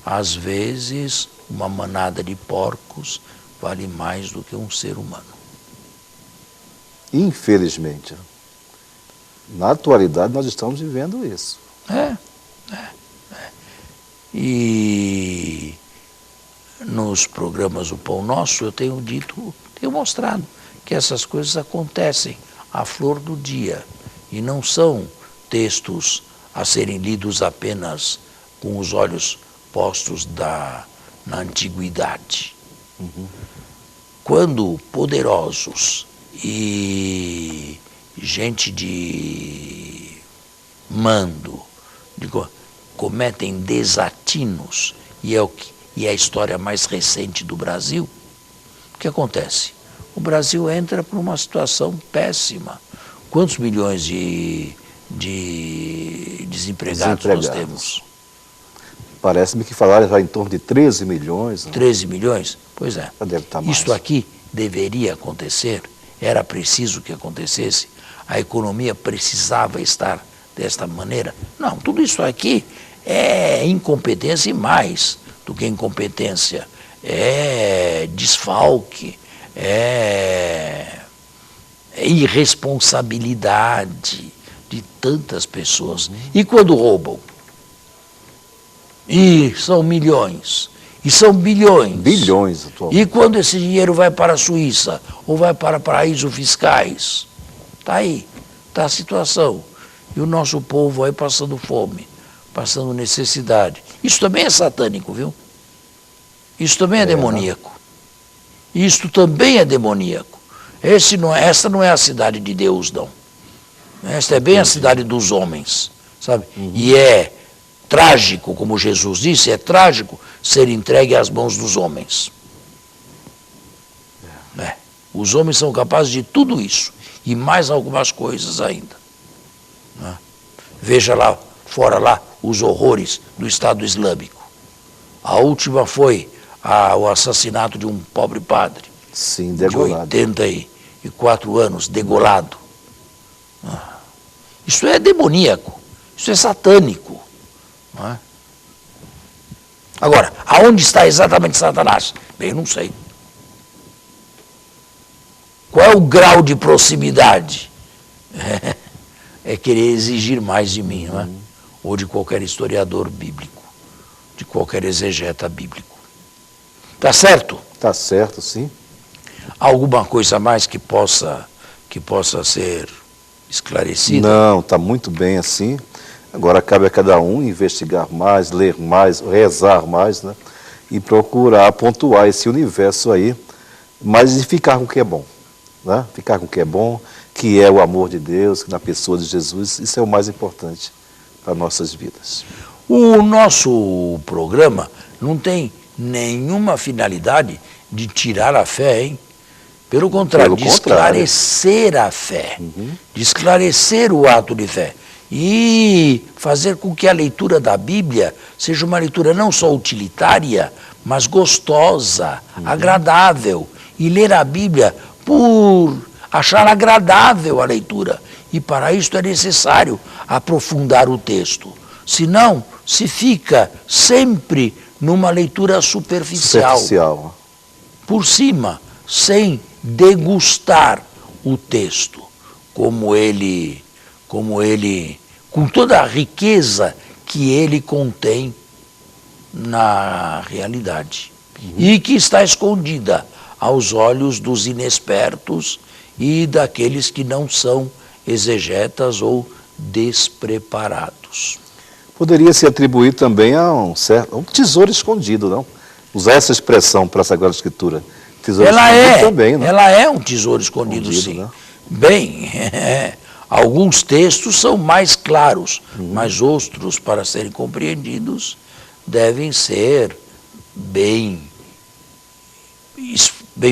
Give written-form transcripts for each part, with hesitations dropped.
às vezes uma manada de porcos vale mais do que um ser humano. Infelizmente. Na atualidade nós estamos vivendo isso. E nos programas O Pão Nosso eu tenho mostrado que essas coisas acontecem à flor do dia e não são textos a serem lidos apenas com os olhos postos na antiguidade. Quando poderosos e gente de mando cometem desatinos, e é a história mais recente do Brasil, o que acontece? O Brasil entra por uma situação péssima. Quantos milhões de desempregados nós temos? Parece-me que falaram já em torno de 13 milhões. 13 milhões? Pois é. Já deve estar mais. Isto aqui deveria acontecer, era preciso que acontecesse, a economia precisava estar desta maneira. Não, tudo isso aqui é incompetência e mais do que incompetência. É desfalque, é irresponsabilidade de tantas pessoas. E quando roubam? E são milhões, e são bilhões. Bilhões atualmente. E quando esse dinheiro vai para a Suíça, ou vai para paraísos fiscais? Está aí, está a situação. E o nosso povo aí passando fome, passando necessidade. Isso também é satânico, viu? Isso também é demoníaco. Isto também é demoníaco. Esta não é a cidade de Deus, não. Esta é bem a cidade dos homens, sabe? E é trágico, como Jesus disse, é trágico ser entregue às mãos dos homens. Os homens são capazes de tudo isso e mais algumas coisas ainda. Veja lá fora lá os horrores do Estado Islâmico. A última foi o assassinato de um pobre padre. Sim, degolado. De 84 anos, degolado. Isso é demoníaco, isso é satânico. Não é? Agora, aonde está exatamente Satanás? Bem, eu não sei. Qual é o grau de proximidade? É querer exigir mais de mim, não é? Ou de qualquer historiador bíblico, de qualquer exegeta bíblico. Tá certo? Tá certo, sim. Alguma coisa mais que possa ser esclarecida? Não, está muito bem assim. Agora cabe a cada um investigar mais, ler mais, rezar mais, né? E procurar pontuar esse universo aí, mas e ficar com o que é bom, né? Ficar com o que é bom, que é o amor de Deus, na pessoa de Jesus, isso é o mais importante para nossas vidas. O nosso programa não tem nenhuma finalidade de tirar a fé, hein? Pelo contrário, de esclarecer a fé, de esclarecer o ato de fé e fazer com que a leitura da Bíblia seja uma leitura não só utilitária, mas gostosa, agradável. E ler a Bíblia por achar agradável a leitura. E para isso é necessário aprofundar o texto. Senão, se fica sempre numa leitura superficial. Por cima, sem degustar o texto, com toda a riqueza que ele contém na realidade. E que está escondida aos olhos dos inexpertos e daqueles que não são exegetas ou despreparados. Poderia se atribuir também a um tesouro escondido, não? Usar essa expressão para a Sagrada Escritura. Tesouro escondido também, né? Ela é um tesouro escondido, sim. Né? Bem, alguns textos são mais claros, mas outros, para serem compreendidos, devem ser bem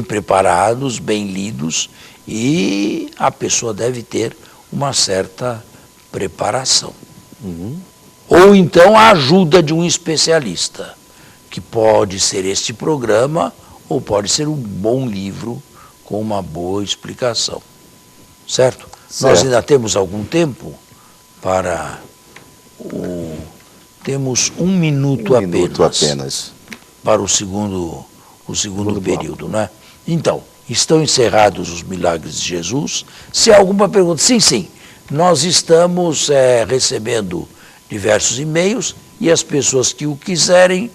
preparados, bem lidos, e a pessoa deve ter uma certa preparação. Ou então a ajuda de um especialista, que pode ser este programa, ou pode ser um bom livro com uma boa explicação. Certo? Nós ainda temos algum tempo para o Temos um minuto apenas para o segundo período, né? Então, estão encerrados os milagres de Jesus. Se há alguma pergunta, sim, nós estamos recebendo diversos e-mails e as pessoas que o quiserem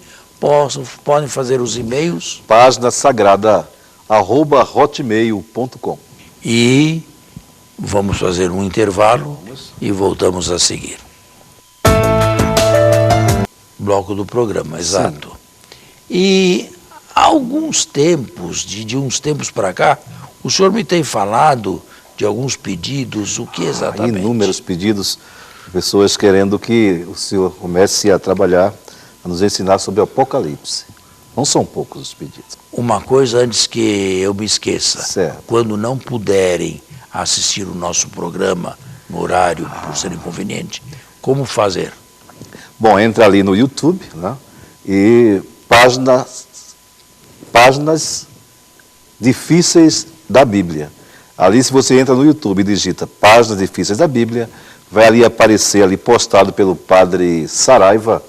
podem fazer os e-mails. Página Sagrada @hotmail.com. E vamos fazer um intervalo e voltamos a seguir. Bloco do programa, exato. Sim. E há alguns tempos, de uns tempos para cá, o senhor me tem falado de alguns pedidos, o que exatamente? Inúmeros pedidos, pessoas querendo que o senhor comece a trabalhar, a nos ensinar sobre o Apocalipse. Não são poucos os pedidos. Uma coisa antes que eu me esqueça. Certo. Quando não puderem assistir o nosso programa no horário, por ser inconveniente, como fazer? Bom, entra ali no YouTube, né? E páginas difíceis da Bíblia. Ali, se você entra no YouTube e digita Páginas Difíceis da Bíblia, vai ali aparecer, ali postado pelo padre Saraiva,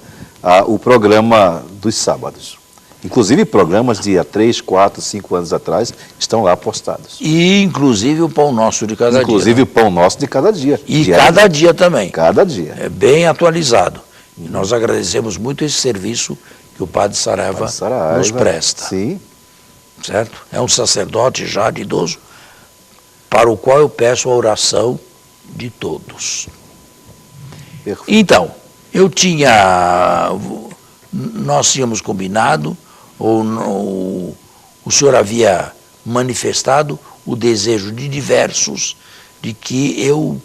o programa dos sábados. Inclusive programas de há 3, 4, 5 anos atrás estão lá postados. E inclusive o Pão Nosso de cada dia. Inclusive o Pão Nosso de cada dia. E cada dia também. Cada dia. É bem atualizado. E nós agradecemos muito esse serviço que o padre Saraiva nos presta. Sim. Certo? É um sacerdote já de idoso, para o qual eu peço a oração de todos. Perfeito. Então, nós tínhamos combinado, o senhor havia manifestado o desejo de diversos de que eu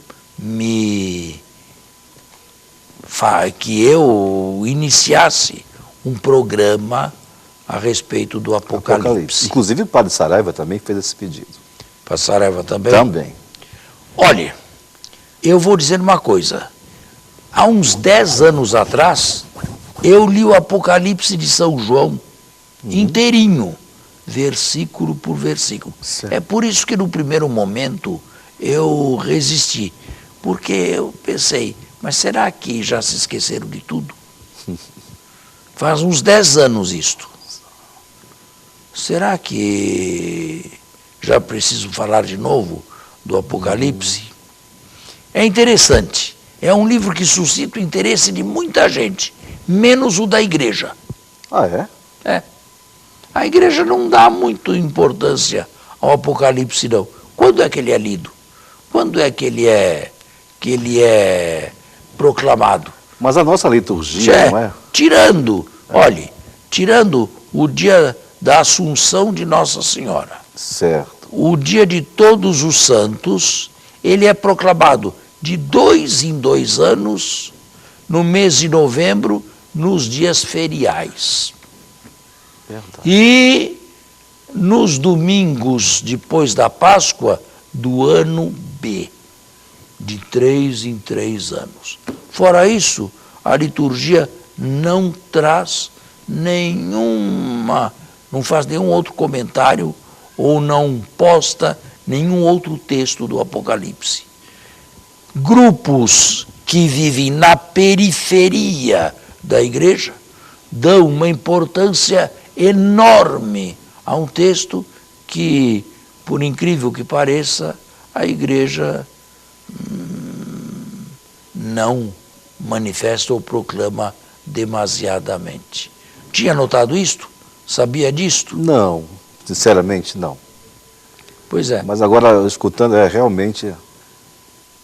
iniciasse um programa a respeito do Apocalipse. Inclusive o padre Saraiva também fez esse pedido. O padre Saraiva também? Também. Olha, eu vou dizer uma coisa. Há uns 10 anos atrás, eu li o Apocalipse de São João inteirinho, versículo por versículo. Certo. É por isso que no primeiro momento eu resisti, porque eu pensei, mas será que já se esqueceram de tudo? Faz uns 10 anos isto. Será que já preciso falar de novo do Apocalipse? É interessante. É um livro que suscita o interesse de muita gente, menos o da igreja. Ah, é? É. A igreja não dá muita importância ao Apocalipse, não. Quando é que ele é lido? Quando é que ele é proclamado? Mas a nossa liturgia, não é? Tirando o dia da Assunção de Nossa Senhora. Certo. O dia de Todos os Santos, ele é proclamado de 2 em 2 anos, no mês de novembro, nos dias feriais. Verdade. E nos domingos depois da Páscoa do ano B, de 3 em 3 anos. Fora isso, a liturgia não traz não faz nenhum outro comentário ou não posta nenhum outro texto do Apocalipse. Grupos que vivem na periferia da igreja dão uma importância enorme a um texto que, por incrível que pareça, a igreja não manifesta ou proclama demasiadamente. Tinha notado isto? Sabia disto? Não, sinceramente não. Pois é. Mas agora, escutando, realmente...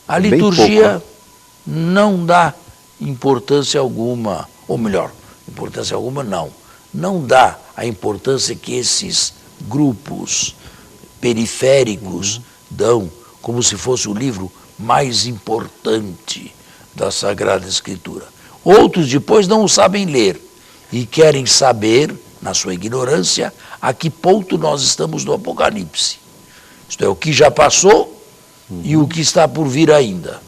A liturgia não dá importância alguma, ou melhor, importância alguma não dá a importância que esses grupos periféricos dão, como se fosse o livro mais importante da Sagrada Escritura. Outros depois não o sabem ler e querem saber, na sua ignorância, a que ponto nós estamos no Apocalipse. Isto é, o que já passou e o que está por vir ainda.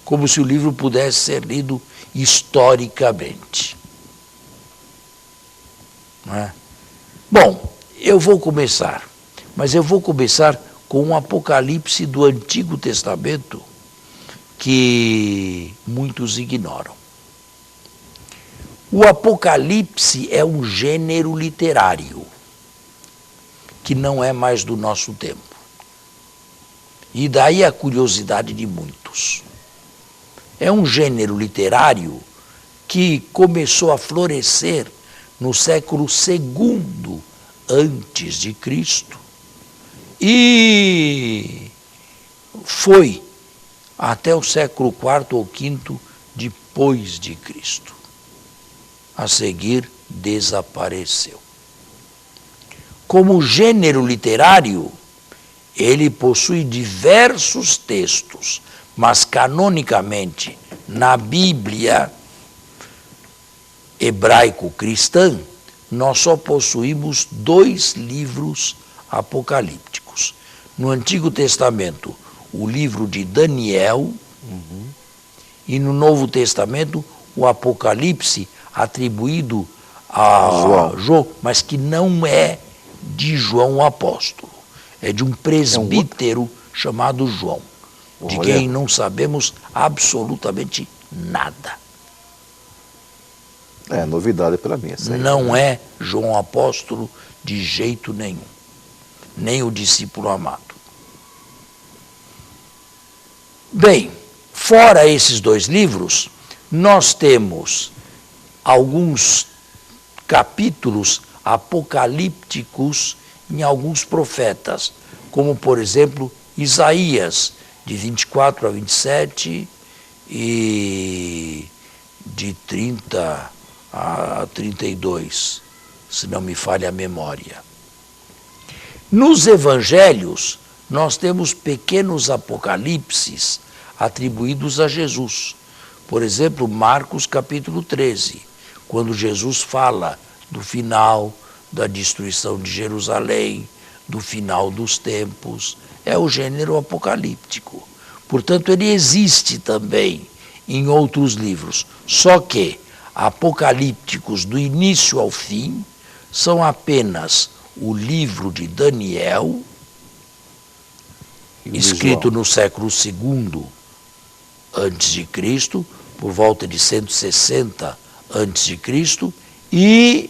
Como se o livro pudesse ser lido historicamente. Não é? Bom, eu vou começar, mas eu vou começar com um Apocalipse do Antigo Testamento que muitos ignoram. O Apocalipse é um gênero literário que não é mais do nosso tempo. E daí a curiosidade de muitos. É um gênero literário que começou a florescer no século II antes de Cristo e foi até o século IV ou V depois de Cristo. A seguir, desapareceu. Como gênero literário, ele possui diversos textos, mas canonicamente, na Bíblia hebraico-cristã, nós só possuímos 2 livros apocalípticos. No Antigo Testamento, o livro de Daniel, e no Novo Testamento, o Apocalipse atribuído a João, mas que não é de João o apóstolo. É de um presbítero chamado João, de quem não sabemos absolutamente nada. É novidade para mim. Não é João apóstolo de jeito nenhum, nem o discípulo amado. Bem, fora esses 2 livros, nós temos alguns capítulos apocalípticos em alguns profetas, como, por exemplo, Isaías, de 24 a 27 e de 30 a 32, se não me falha a memória. Nos evangelhos, nós temos pequenos apocalipses atribuídos a Jesus. Por exemplo, Marcos capítulo 13, quando Jesus fala do final da destruição de Jerusalém, do final dos tempos, é o gênero apocalíptico. Portanto, ele existe também em outros livros, só que apocalípticos do início ao fim são apenas o livro de Daniel, escrito no século II antes de Cristo, por volta de 160 antes de Cristo, e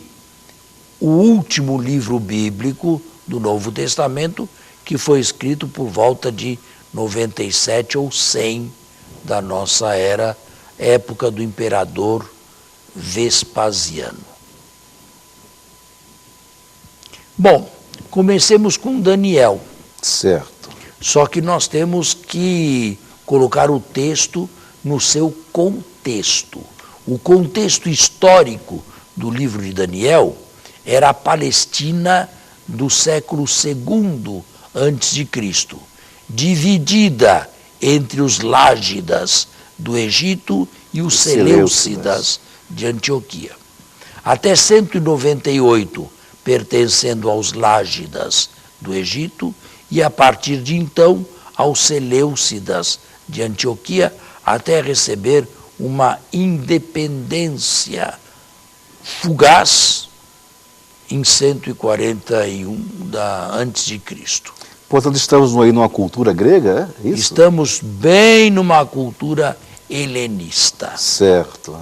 o último livro bíblico do Novo Testamento, que foi escrito por volta de 97 ou 100 da nossa era, época do imperador Vespasiano. Bom, comecemos com Daniel. Certo. Só que nós temos que colocar o texto no seu contexto. O contexto histórico do livro de Daniel era a Palestina do século II antes de Cristo, dividida entre os Lágidas do Egito e os Seleucidas de Antioquia. Até 198, pertencendo aos Lágidas do Egito, e a partir de então aos Seleucidas de Antioquia, até receber uma independência fugaz em 141 antes de Cristo. Portanto, estamos aí numa cultura grega, é isso? Estamos bem numa cultura helenista. Certo.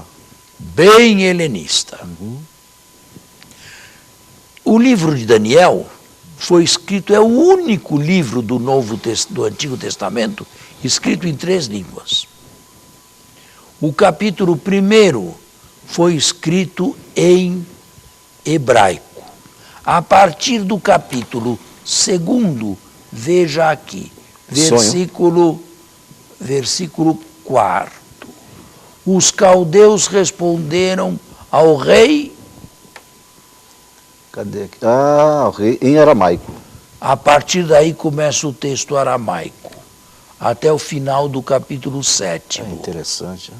Bem helenista. O livro de Daniel foi escrito, é o único livro do Antigo Testamento escrito em 3 línguas. O capítulo 1 foi escrito em hebraico. A partir do capítulo 2, veja aqui, versículo 4. Os caldeus responderam ao rei. Cadê aqui? Ah, o rei em aramaico. A partir daí começa o texto aramaico, até o final do capítulo 7. É interessante, né?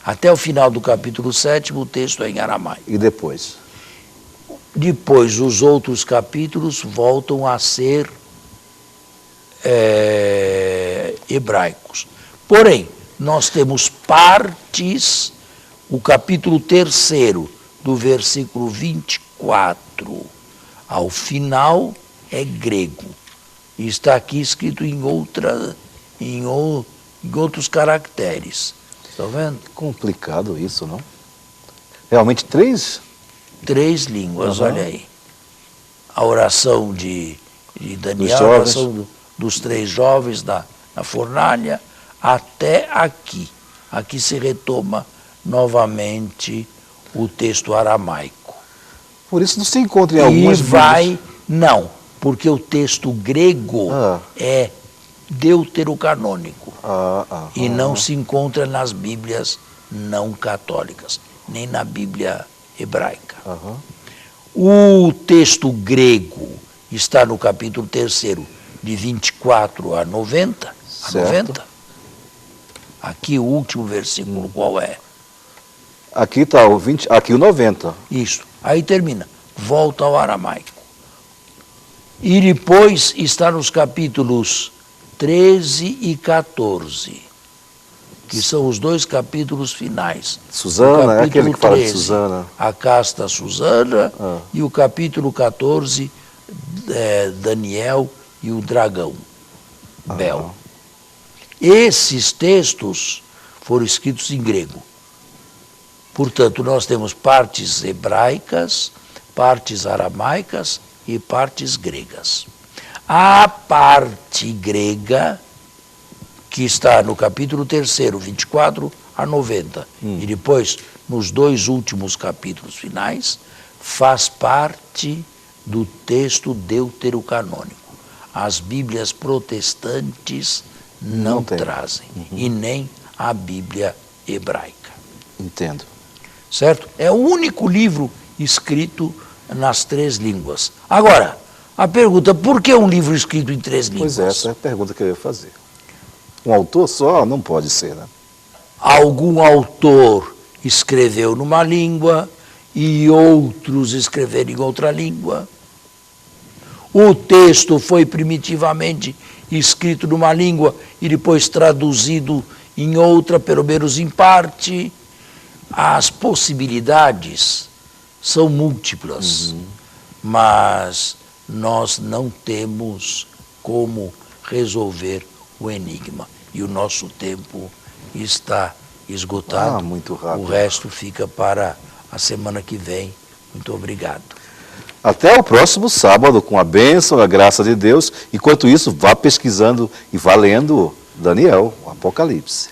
Até o final do capítulo 7, o texto é em aramaico. E depois? Depois, os outros capítulos voltam a ser hebraicos. Porém, nós temos partes, o capítulo 3, do versículo 24 ao final, é grego. E está aqui escrito em outros caracteres. Está vendo? Complicado isso, não? Realmente 3? 3 línguas, olha aí. A oração de Daniel, a oração dos 3 jovens na fornalha, até aqui. Aqui se retoma novamente o texto aramaico. Por isso não se encontra em algumas Bíblias. Não, porque o texto grego é deuterocanônico e não se encontra nas Bíblias não católicas, nem na Bíblia hebraica. O texto grego está no capítulo 3º, de 24 a 90. Aqui o último versículo, qual é? Aqui está aqui o 90. Isso. Aí termina. Volta ao aramaico. E depois está nos capítulos 13 e 14, que são os 2 capítulos finais. Susana, é aquele que fala de Susana. A casta Susana, e o capítulo 14, Daniel e o dragão, Bel. Esses textos foram escritos em grego. Portanto, nós temos partes hebraicas, partes aramaicas e partes gregas. A parte grega, que está no capítulo 3º, 24 a 90, e depois nos 2 últimos capítulos finais, faz parte do texto deuterocanônico. As Bíblias protestantes não trazem, e nem a Bíblia hebraica. Entendo. Certo? É o único livro escrito nas 3 línguas. Agora, a pergunta, por que um livro escrito em 3 línguas? Pois é, essa é a pergunta que eu ia fazer. Um autor só não pode ser, né? Algum autor escreveu numa língua e outros escreveram em outra língua. O texto foi primitivamente escrito numa língua e depois traduzido em outra, pelo menos em parte. As possibilidades são múltiplas, mas nós não temos como resolver o enigma. E o nosso tempo está esgotado. Muito rápido. O resto fica para a semana que vem. Muito obrigado. Até o próximo sábado, com a bênção, a graça de Deus. Enquanto isso, vá pesquisando e vá lendo Daniel, o Apocalipse.